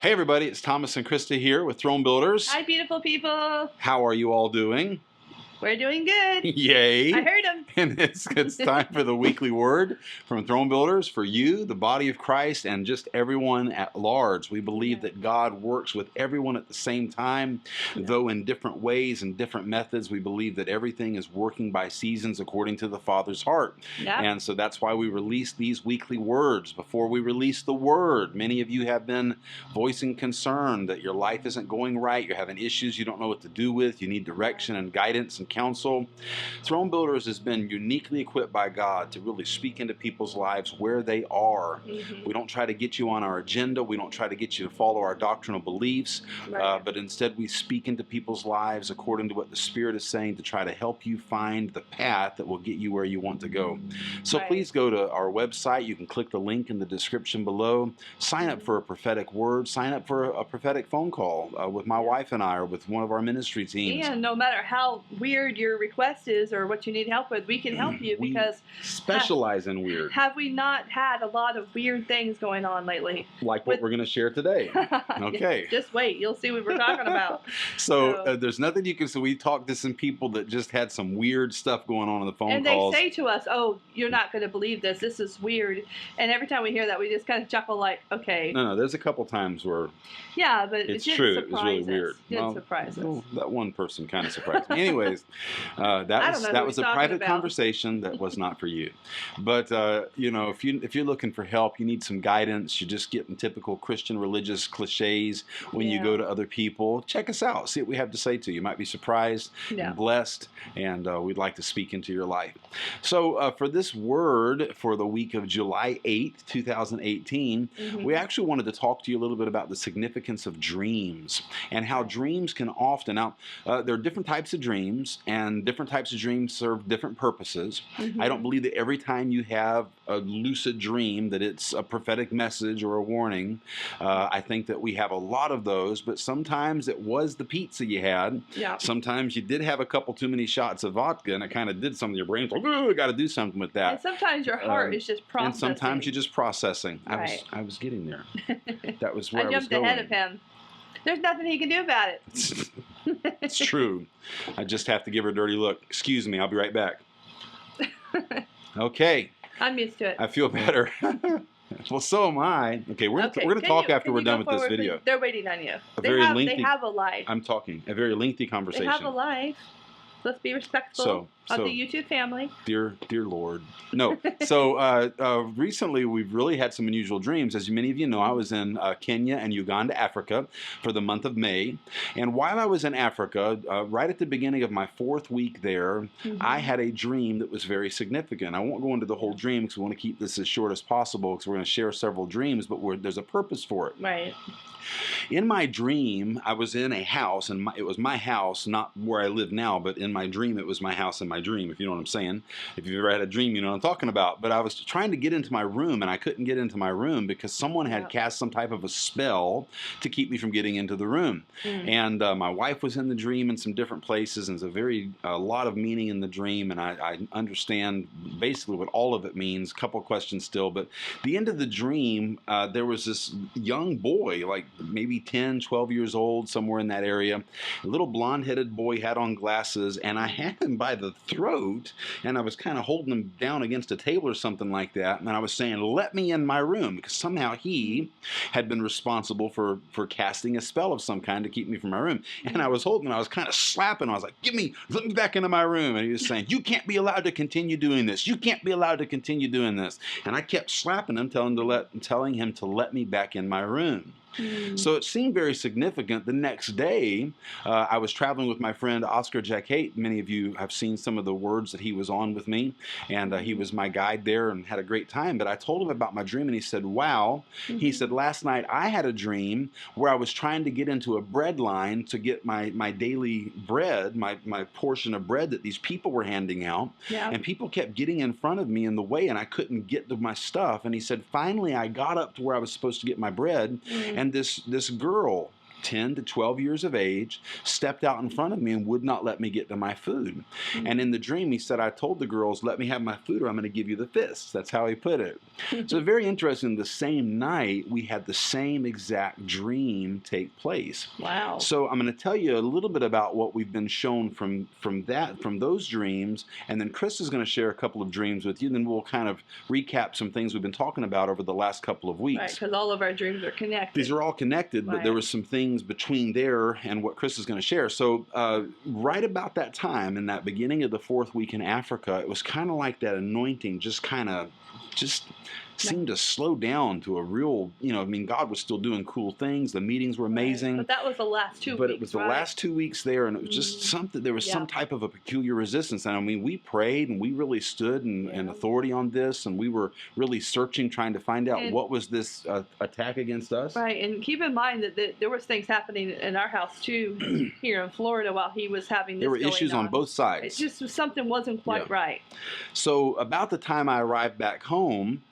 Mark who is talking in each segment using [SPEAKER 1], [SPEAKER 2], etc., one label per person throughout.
[SPEAKER 1] Hey everybody, it's Thomas and Krista here with Throne Builders.
[SPEAKER 2] Hi, beautiful people.
[SPEAKER 1] How are you all doing?
[SPEAKER 2] We're doing good.
[SPEAKER 1] Yay.
[SPEAKER 2] I heard them.
[SPEAKER 1] And it's time for the weekly word from Throne Builders for you, the body of Christ, and just everyone at large. We believe that God works with everyone at the same time, though in different ways and different methods. We believe that everything is working by seasons according to the Father's heart. And so that's why we release these weekly words. Before we release the word, many of you have been voicing concern that your life isn't going right, you're having issues you don't know what to do with, you need direction and guidance and counsel. Throne Builders has been uniquely equipped by God to really speak into people's lives where they are. We don't try to get you on our agenda. We don't try to get you to follow our doctrinal beliefs, but instead we speak into people's lives according to what the Spirit is saying to try to help you find the path that will get you where you want to go. So please go to our website. You can click the link in the description below. Sign up for a prophetic word. Sign up for a prophetic phone call with my wife and I, or with one of our ministry teams.
[SPEAKER 2] And no matter how weird your request is or what you need help with, we can help you, because
[SPEAKER 1] specialize in weird.
[SPEAKER 2] Have we not had a lot of weird things going on lately?
[SPEAKER 1] Like what we're going to share today. Okay.
[SPEAKER 2] Just wait. You'll see what we're talking about.
[SPEAKER 1] So there's nothing you can say. We talked to some people that just had some weird stuff going on the phone calls.
[SPEAKER 2] And they say to us, oh, you're not going to believe this. This is weird. And every time we hear that, we just kind of chuckle like, okay.
[SPEAKER 1] No, there's a couple times where
[SPEAKER 2] but
[SPEAKER 1] it's true. It was really weird.
[SPEAKER 2] It didn't surprise us.
[SPEAKER 1] That one person kind of surprised me. Anyways, that was a private conversation that was not for you. But you know, if you're looking for help, you need some guidance, you're just getting typical Christian religious cliches when you go to other people, check us out. See what we have to say to you. You might be surprised and blessed, and we'd like to speak into your life. So for this word for the week of July 8th, 2018, we actually wanted to talk to you a little bit about the significance of dreams and how dreams can often, now there are different types of dreams, and different types of dreams serve different purposes. I don't believe that every time you have a lucid dream that it's a prophetic message or a warning. I think that we have a lot of those, but sometimes it was the pizza you had. Sometimes you did have a couple too many shots of vodka, and it kind of did something to your brain. It's like, oh, I got to do something with that.
[SPEAKER 2] And sometimes your heart is just processing.
[SPEAKER 1] And sometimes you're just processing. I was getting there. That was where I was going.
[SPEAKER 2] I jumped ahead of him. There's nothing he can do about it.
[SPEAKER 1] It's true. I just have to give her a dirty look. Excuse me, I'll be right back. Okay.
[SPEAKER 2] I'm used to it.
[SPEAKER 1] I feel better. Well, so am I. Okay, we're gonna talk after we're done with this video.
[SPEAKER 2] They're waiting on you. They have a life.
[SPEAKER 1] I'm talking. A very lengthy conversation.
[SPEAKER 2] They have a life. Let's be respectful of the YouTube family.
[SPEAKER 1] Dear Lord. No. So recently we've really had some unusual dreams. As many of you know, I was in Kenya and Uganda, Africa for the month of May. And while I was in Africa, right at the beginning of my 4th week there, I had a dream that was very significant. I won't go into the whole dream because we want to keep this as short as possible, because we're going to share several dreams, but there's a purpose for it.
[SPEAKER 2] Right.
[SPEAKER 1] In my dream, I was in a house, and it was my house, not where I live now, but in my dream, it was my house in my dream, if you know what I'm saying. If you've ever had a dream, you know what I'm talking about. But I was trying to get into my room, and I couldn't get into my room because someone had cast some type of a spell to keep me from getting into the room. And my wife was in the dream in some different places, and there's a lot of meaning in the dream, and I understand basically what all of it means. A couple of questions still, but the end of the dream, there was this young boy, like maybe 10, 12 years old, somewhere in that area. A little blonde-headed boy, had on glasses, and I had him by the throat, and I was kind of holding him down against a table or something like that, and I was saying, let me in my room, because somehow he had been responsible for casting a spell of some kind to keep me from my room. And I was holding him, I was kind of slapping him. I was like, let me back into my room. And he was saying, you can't be allowed to continue doing this. You can't be allowed to continue doing this. And I kept slapping him, telling him to let me back in my room. So it seemed very significant. The next day, I was traveling with my friend Oscar Jacquet. Many of you have seen some of the words that he was on with me, and he was my guide there and had a great time. But I told him about my dream, and he said, wow. He said, last night I had a dream where I was trying to get into a bread line to get my daily bread, my portion of bread that these people were handing out. And people kept getting in front of me in the way, and I couldn't get to my stuff. And he said, finally, I got up to where I was supposed to get my bread, and this girl 10 to 12 years of age, stepped out in front of me and would not let me get to my food. And in the dream, he said, I told the girls, let me have my food or I'm going to give you the fists. That's how he put it. So very interesting. The same night, we had the same exact dream take place.
[SPEAKER 2] Wow.
[SPEAKER 1] So I'm going to tell you a little bit about what we've been shown from those dreams, and then Chris is going to share a couple of dreams with you, and then we'll kind of recap some things we've been talking about over the last couple of weeks.
[SPEAKER 2] Right, because all of our dreams are connected.
[SPEAKER 1] These are all connected, but there was some things between there and what Chris is going to share. So right about that time, in that beginning of the 4th week in Africa, it was kind of like that anointing just seemed to slow down to a real, God was still doing cool things. The meetings were amazing.
[SPEAKER 2] But that was the last 2 weeks.
[SPEAKER 1] But it was the last 2 weeks there, and it was just something, there was some type of a peculiar resistance. And I mean, we prayed and we really stood in authority on this, and we were really searching, trying to find out what was this attack against us.
[SPEAKER 2] Right, and keep in mind that there was things happening in our house too, here in Florida while he was having this
[SPEAKER 1] There were issues on both sides.
[SPEAKER 2] It just something wasn't quite right.
[SPEAKER 1] So about the time I arrived back home,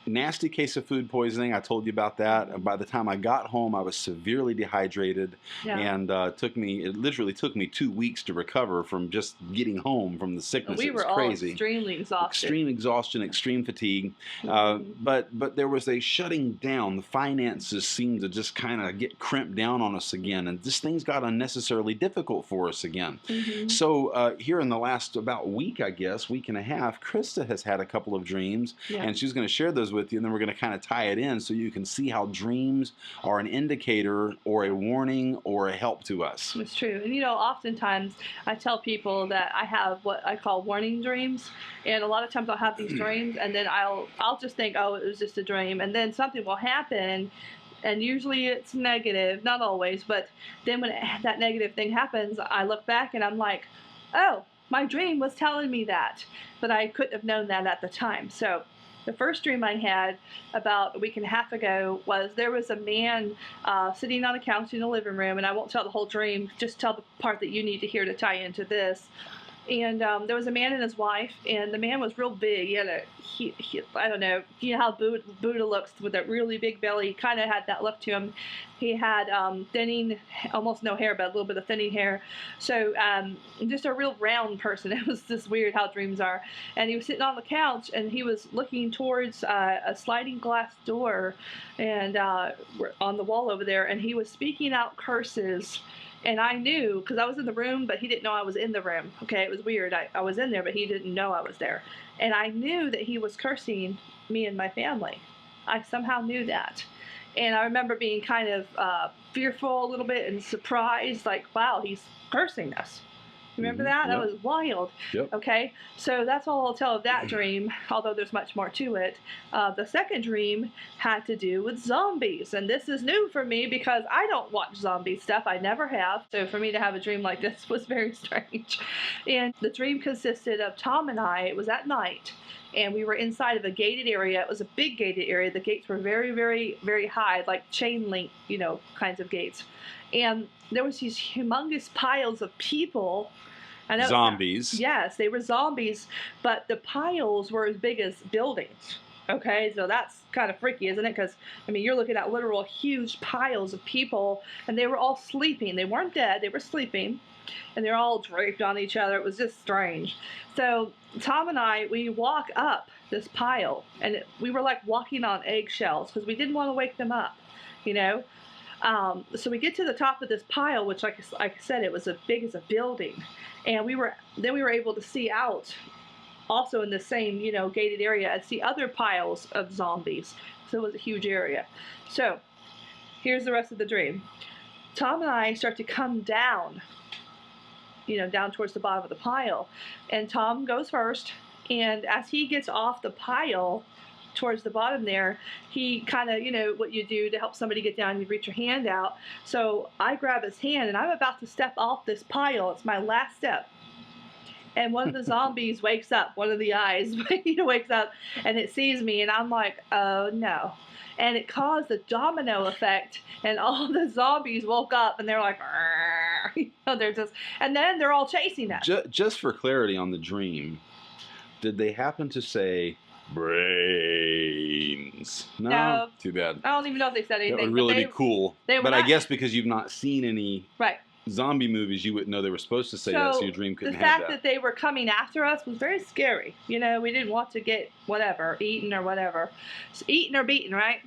[SPEAKER 1] nasty case of food poisoning. I told you about that. And by the time I got home, I was severely dehydrated, and it literally took me 2 weeks to recover from just getting home from the sickness.
[SPEAKER 2] We were all extremely exhausted.
[SPEAKER 1] Extreme exhaustion, extreme fatigue. But there was a shutting down. The finances seemed to just kind of get crimped down on us again, and just things got unnecessarily difficult for us again. So here in the last about week, I guess, week and a half, Krista has had a couple of dreams, and she's going to share those with you, and then we're going to kind of tie it in so you can see how dreams are an indicator or a warning or a help to us.
[SPEAKER 2] It's true. And oftentimes I tell people that I have what I call warning dreams, and a lot of times I'll have these dreams, and then I'll just think, oh, it was just a dream, and then something will happen, and usually it's negative, not always, but then when that negative thing happens, I look back and I'm like, oh, my dream was telling me that, but I couldn't have known that at the time. So the first dream I had about a week and a half ago was there was a man sitting on a couch in the living room, and I won't tell the whole dream, just tell the part that you need to hear to tie into this. And there was a man and his wife, and the man was real big. He had I don't know, how Buddha looks with that really big belly. He kind of had that look to him. He had thinning, almost no hair, but a little bit of thinning hair. So just a real round person. It was just weird how dreams are. And he was sitting on the couch, and he was looking towards a sliding glass door and on the wall over there, and he was speaking out curses. And I knew, because I was in the room, but he didn't know I was in the room. Okay, it was weird. I was in there, but he didn't know I was there. And I knew that he was cursing me and my family. I somehow knew that. And I remember being kind of fearful a little bit and surprised, like, wow, he's cursing us. Remember that? That was wild.
[SPEAKER 1] Yep.
[SPEAKER 2] Okay, so that's all I'll tell of that dream, although there's much more to it. The second dream had to do with zombies, and this is new for me because I don't watch zombie stuff. I never have. So for me to have a dream like this was very strange. And the dream consisted of Tom and I. It was at night, and we were inside of a gated area. It was a big gated area. The gates were very, very, very high, like chain link, kinds of gates. And there was these humongous piles of people.
[SPEAKER 1] Zombies.
[SPEAKER 2] Yes, they were zombies, but the piles were as big as buildings. Okay, so that's kind of freaky, isn't it? Because, you're looking at literal huge piles of people, and they were all sleeping. They weren't dead, they were sleeping, and they're all draped on each other. It was just strange. So Tom and I, we walk up this pile, and we were like walking on eggshells because we didn't want to wake them up, So we get to the top of this pile, which, like I said, it was as big as a building. And we were able to see out, also in the same, gated area, and see other piles of zombies. So it was a huge area. So here's the rest of the dream. Tom and I start to come down, down towards the bottom of the pile. And Tom goes first, and as he gets off the pile towards the bottom there, he kind of, what you do to help somebody get down, you reach your hand out. So I grab his hand, and I'm about to step off this pile. It's my last step. And one of the zombies wakes up, one of the eyes wakes up, and it sees me, and I'm like, oh no. And it caused a domino effect, and all the zombies woke up, and they're like, they're just, and then they're all chasing us.
[SPEAKER 1] Just for clarity on the dream, did they happen to say, brains. No,
[SPEAKER 2] No.
[SPEAKER 1] too bad.
[SPEAKER 2] I don't even know if they said anything.
[SPEAKER 1] That would really be cool. But I guess because you've not seen any zombie movies, you wouldn't know they were supposed to say that, so your dream couldn't have that.
[SPEAKER 2] The fact that they were coming after us was very scary. You know, we didn't want to get eaten or whatever. Eaten or beaten, right?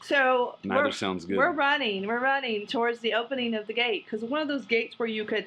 [SPEAKER 2] So
[SPEAKER 1] neither sounds good.
[SPEAKER 2] We're running towards the opening of the gate, because one of those gates where you could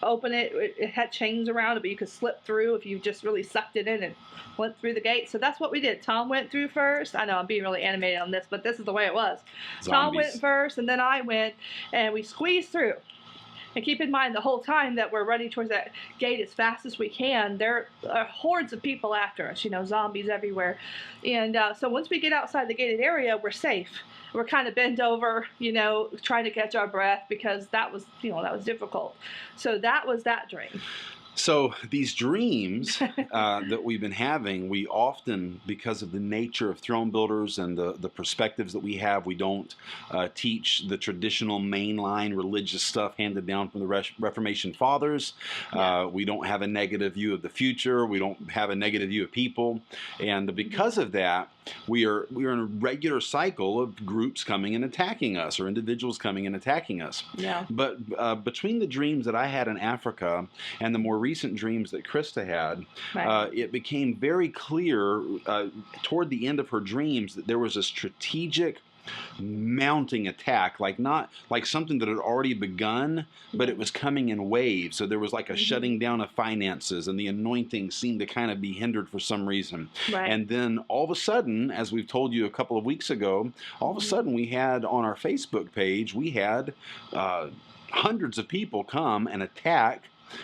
[SPEAKER 2] open it, it had chains around it, but you could slip through if you just really sucked it in and went through the gate. So that's what we did. Tom went through first. I know I'm being really animated on this, but this is the way it was. Zombies. Tom went first, and then I went, and we squeezed through. And keep in mind, the whole time that we're running towards that gate as fast as we can, there are hordes of people after us, you know, zombies everywhere. And so once we get outside the gated area, we're safe. We're kind of bent over, you know, trying to catch our breath, because that was, you know, that was difficult. So that was that dream.
[SPEAKER 1] So these dreams that we've been having, we often, because of the nature of throne builders and the perspectives that we have, we don't teach the traditional mainline religious stuff handed down from the Reformation fathers. We don't have a negative view of the future. We don't have a negative view of people. And because of that, we are in a regular cycle of groups coming and attacking us, or individuals coming and attacking us.
[SPEAKER 2] Yeah.
[SPEAKER 1] But between the dreams that I had in Africa and the more recent dreams that Krista had, it became very clear toward the end of her dreams that there was a strategic mounting attack, not like something that had already begun, but it was coming in waves. So there was like a shutting down of finances, and the anointing seemed to kind of be hindered for some reason. And then all of a sudden, as we've told you a couple of weeks ago, all of a sudden we had on our Facebook page, we had hundreds of people come and attack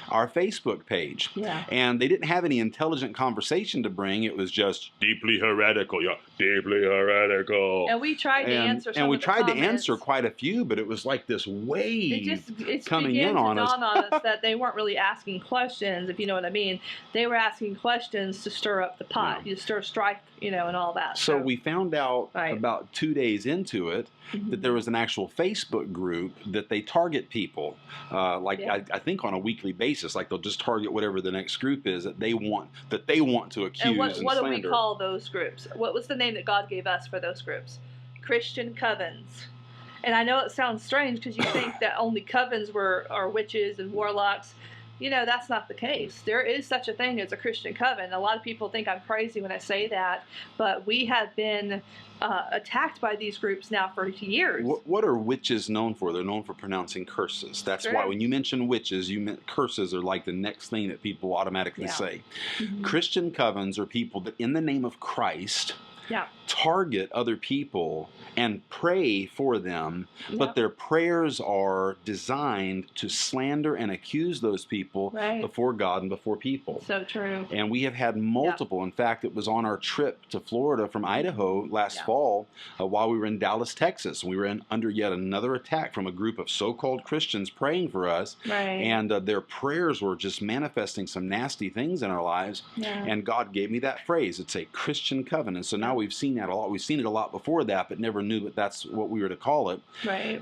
[SPEAKER 1] our Facebook page. And they didn't have any intelligent conversation to bring. It was just deeply heretical. Deeply heretical.
[SPEAKER 2] And we tried to answer some
[SPEAKER 1] And we
[SPEAKER 2] of the
[SPEAKER 1] tried
[SPEAKER 2] comments.
[SPEAKER 1] to answer quite a few, but it was like this wave coming in on us.
[SPEAKER 2] It began to dawn on us that they weren't really asking questions, if you know what I mean. They were asking questions to stir up the pot, you stir strife, you know, and all that.
[SPEAKER 1] So we found out about 2 days into it that there was an actual Facebook group that they target people, I think on a weekly basis. Like they'll just target whatever the next group is that they want to accuse and
[SPEAKER 2] what
[SPEAKER 1] slander.
[SPEAKER 2] do we call those groups? What was the name that God gave us for those groups? Christian covens. And I know it sounds strange because you think that only covens are witches and warlocks. You know, that's not the case. There is such a thing as a Christian coven. A lot of people think I'm crazy when I say that, but we have been attacked by these groups now for years.
[SPEAKER 1] What are witches known for? They're known for pronouncing curses. That's why when you mention witches, you meant curses are like the next thing that people automatically say. Christian covens are people that in the name of Christ target other people and pray for them, but their prayers are designed to slander and accuse those people before God and before people.
[SPEAKER 2] So true.
[SPEAKER 1] And we have had multiple. In fact, it was on our trip to Florida from Idaho last fall while we were in Dallas, Texas. We were under yet another attack from a group of so-called Christians praying for us. And their prayers were just manifesting some nasty things in our lives. And God gave me that phrase. It's a Christian covenant. So now we've seen that a lot. We've seen it a lot before that, but never knew that that's what we were to call it.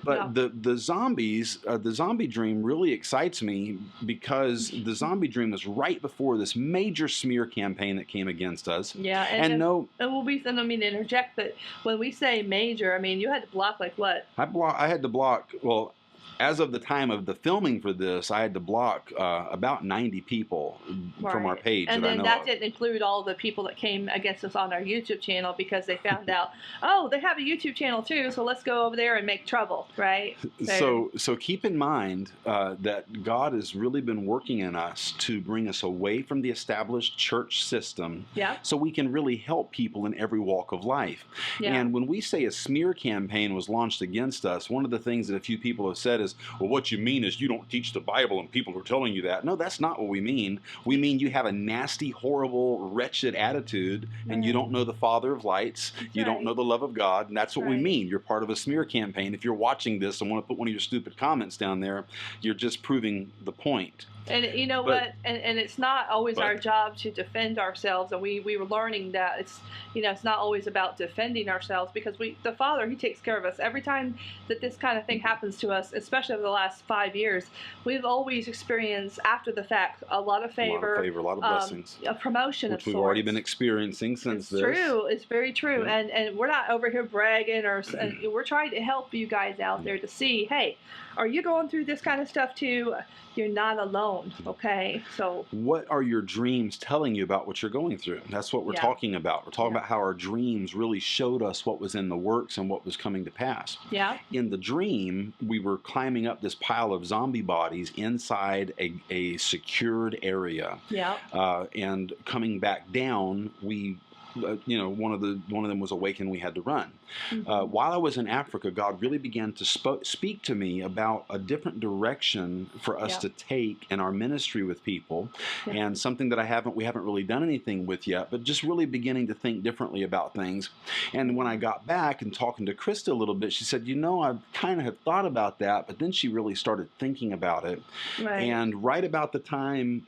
[SPEAKER 1] But the zombies, the zombie dream really excites me because the zombie dream was right before this major smear campaign that came against us.
[SPEAKER 2] And I don't mean to interject, but when we say major, I mean you had to block like what?
[SPEAKER 1] I had to block. Well, as of the time of the filming for this, I had to block about 90 people from our page.
[SPEAKER 2] And then that didn't include all the people that came against us on our YouTube channel because they found out, oh, they have a YouTube channel too, so let's go over there and make trouble, right?
[SPEAKER 1] So keep in mind that God has really been working in us to bring us away from the established church system so we can really help people in every walk of life. And when we say a smear campaign was launched against us, one of the things that a few people have said is, well, what you mean is you don't teach the Bible and people are telling you that. No, that's not what we mean. We mean you have a nasty, horrible, wretched attitude and you don't know the Father of lights. You don't know the love of God. And that's what we mean. You're part of a smear campaign. If you're watching this and want to put one of your stupid comments down there, you're just proving the point.
[SPEAKER 2] And you know what? And it's not always our job to defend ourselves. And we were learning that it's not always about defending ourselves because the Father, He takes care of us. Every time that this kind of thing happens to us, especially over the last 5 years, we've always experienced after the fact a lot of favor,
[SPEAKER 1] a lot of blessings,
[SPEAKER 2] a promotion
[SPEAKER 1] which
[SPEAKER 2] of
[SPEAKER 1] we've
[SPEAKER 2] sorts.
[SPEAKER 1] already been experiencing since
[SPEAKER 2] It's true. It's very true.
[SPEAKER 1] Yeah.
[SPEAKER 2] And we're not over here bragging, or and we're trying to help you guys out there to see, hey, are you going through this kind of stuff too? You're not alone, okay? So
[SPEAKER 1] what are your dreams telling you about what you're going through? That's what we're talking about. We're talking about how our dreams really showed us what was in the works and what was coming to pass.
[SPEAKER 2] Yeah.
[SPEAKER 1] In the dream, we were climbing up this pile of zombie bodies inside a secured area.
[SPEAKER 2] Yeah.
[SPEAKER 1] And coming back down, we one of them was awakened. We had to run. While I was in Africa, God really began to speak to me about a different direction for us to take in our ministry with people, and something that we haven't really done anything with yet, but just really beginning to think differently about things. And when I got back and talking to Krista a little bit, she said, I kind of have thought about that, but then she really started thinking about it.
[SPEAKER 2] Right.
[SPEAKER 1] And right about the time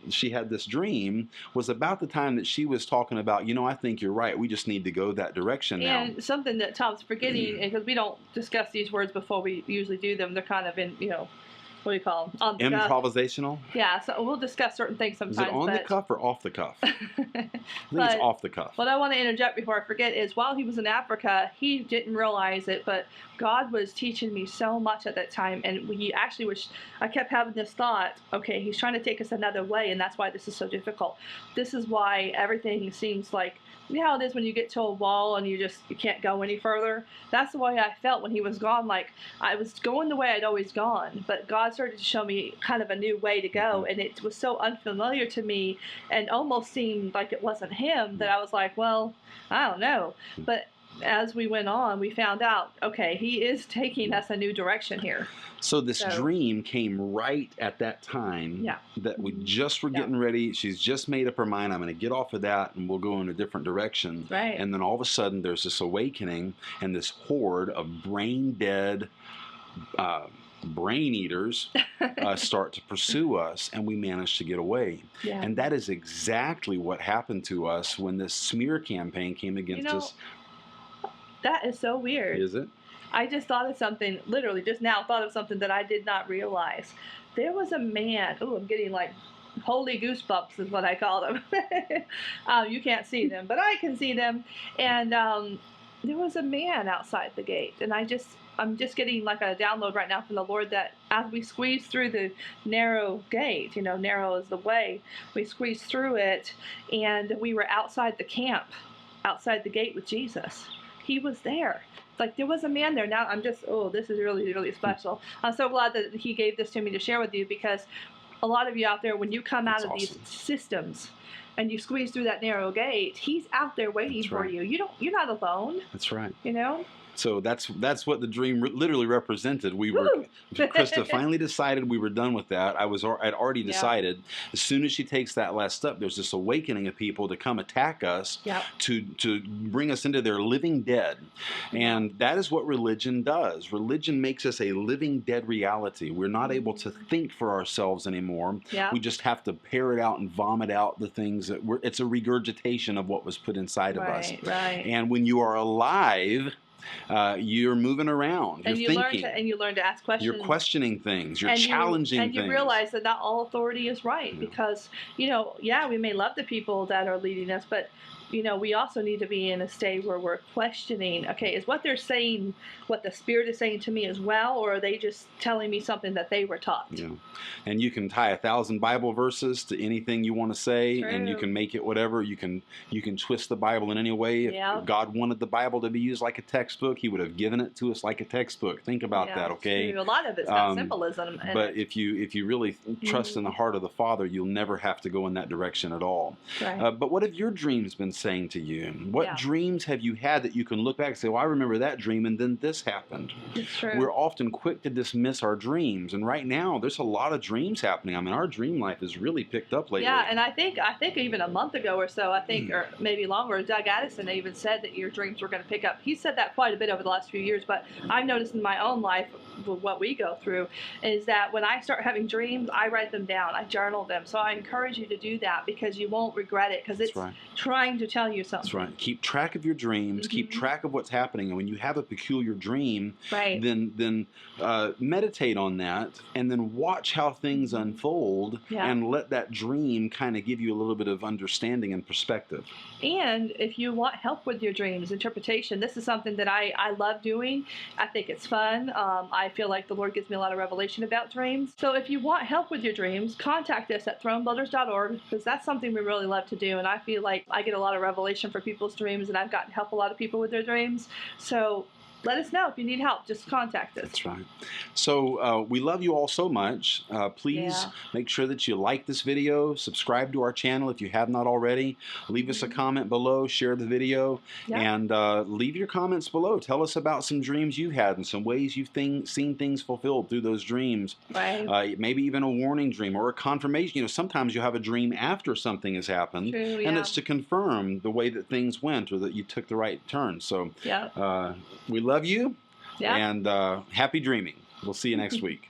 [SPEAKER 1] she had this dream was about the time that she was talking about, I think you're right. We just need to go that direction now.
[SPEAKER 2] And something that Tom's forgetting, because we don't discuss these words before we usually do them. They're kind of in, what do you call them?
[SPEAKER 1] Improvisational?
[SPEAKER 2] Yeah, so we'll discuss certain things sometimes.
[SPEAKER 1] Is it on the cuff or off the cuff? I think it's off the cuff.
[SPEAKER 2] What I want to interject before I forget is while he was in Africa, he didn't realize it, but God was teaching me so much at that time. And he actually I kept having this thought, okay, he's trying to take us another way, and that's why this is so difficult. This is why everything seems like, how it is when you get to a wall and you can't go any further. That's the way I felt when he was gone. Like I was going the way I'd always gone, but God started to show me kind of a new way to go, and it was so unfamiliar to me and almost seemed like it wasn't him that I was like, well, I don't know. But as we went on, we found out, okay, he is taking us a new direction here.
[SPEAKER 1] So this dream came right at that time that we just were getting ready. She's just made up her mind, I'm going to get off of that and we'll go in a different direction.
[SPEAKER 2] Right.
[SPEAKER 1] And then all of a sudden there's this awakening, and this horde of brain dead brain eaters start to pursue us, and we manage to get away. Yeah. And that is exactly what happened to us when this smear campaign came against us.
[SPEAKER 2] That is so weird.
[SPEAKER 1] Is it?
[SPEAKER 2] I just thought of something, literally just now thought of something that I did not realize. There was a man, I'm getting like holy goosebumps is what I call them. You can't see them, but I can see them. And there was a man outside the gate, and I'm just getting like a download right now from the Lord that as we squeeze through the narrow gate, narrow is the way, we squeezed through it, and we were outside the camp, outside the gate with Jesus. He was there. Like there was a man there. Now I'm just, this is really, really special. I'm so glad that he gave this to me to share with you, because a lot of you out there, when you come out of these systems and you squeeze through that narrow gate, he's out there waiting for you. You're not alone.
[SPEAKER 1] That's right.
[SPEAKER 2] So
[SPEAKER 1] that's what the dream literally represented. Krista finally decided we were done with that. I'd already decided. As soon as she takes that last step, there's this awakening of people to come attack us, to bring us into their living dead. And that is what religion does. Religion makes us a living dead reality. We're not able to think for ourselves anymore. We just have to parrot out and vomit out the things that it's a regurgitation of what was put inside of us.
[SPEAKER 2] Right.
[SPEAKER 1] And when you are alive, you're moving around. You're thinking.
[SPEAKER 2] You learn to ask questions.
[SPEAKER 1] You're questioning things. You're challenging things.
[SPEAKER 2] And you realize that not all authority is right, because, we may love the people that are leading us, but, we also need to be in a state where we're questioning, okay, is what they're saying what the Spirit is saying to me as well, or are they just telling me something that they were taught?
[SPEAKER 1] Yeah. And you can tie 1,000 Bible verses to anything you want to say, and you can make it whatever. You can twist the Bible in any way. If God wanted the Bible to be used like a textbook, He would have given it to us like a textbook. Think about that, okay?
[SPEAKER 2] A lot of it's got symbolism.
[SPEAKER 1] But if you really trust in the heart of the Father, you'll never have to go in that direction at all.
[SPEAKER 2] Right.
[SPEAKER 1] But what have your dreams been saying to you? What dreams have you had that you can look back and say, well, I remember that dream, and then this happened?
[SPEAKER 2] It's true.
[SPEAKER 1] We're often quick to dismiss our dreams, and right now there's a lot of dreams happening. I mean, our dream life has really picked up lately.
[SPEAKER 2] Yeah, and I think even a month ago or so, or maybe longer, Doug Addison even said that your dreams were going to pick up. He said that quite a bit over the last few years, but I've noticed in my own life, what we go through, is that when I start having dreams, I write them down, I journal them. So I encourage you to do that, because you won't regret it, because it's trying to tell you something.
[SPEAKER 1] That's right. Keep track of your dreams. Keep track of what's happening. And when you have a peculiar dream, then meditate on that, and then watch how things unfold, and let that dream kind of give you a little bit of understanding and perspective.
[SPEAKER 2] And if you want help with your dreams, interpretation, this is something that I love doing. I think it's fun. I feel like the Lord gives me a lot of revelation about dreams. So if you want help with your dreams, contact us at thronebuilders.org, because that's something we really love to do. And I feel like I get a lot of revelation for people's dreams, and I've gotten to help a lot of people with their dreams. So let us know if you need help. Just contact us.
[SPEAKER 1] That's right. So we love you all so much. Please make sure that you like this video, subscribe to our channel if you have not already, leave us a comment below, share the video, and leave your comments below. Tell us about some dreams you've had and some ways you've seen things fulfilled through those dreams.
[SPEAKER 2] Right.
[SPEAKER 1] Maybe even a warning dream or a confirmation. You know, sometimes you have a dream after something has happened, and it's to confirm the way that things went or that you took the right turn. So we love you, and happy dreaming. We'll see you next week.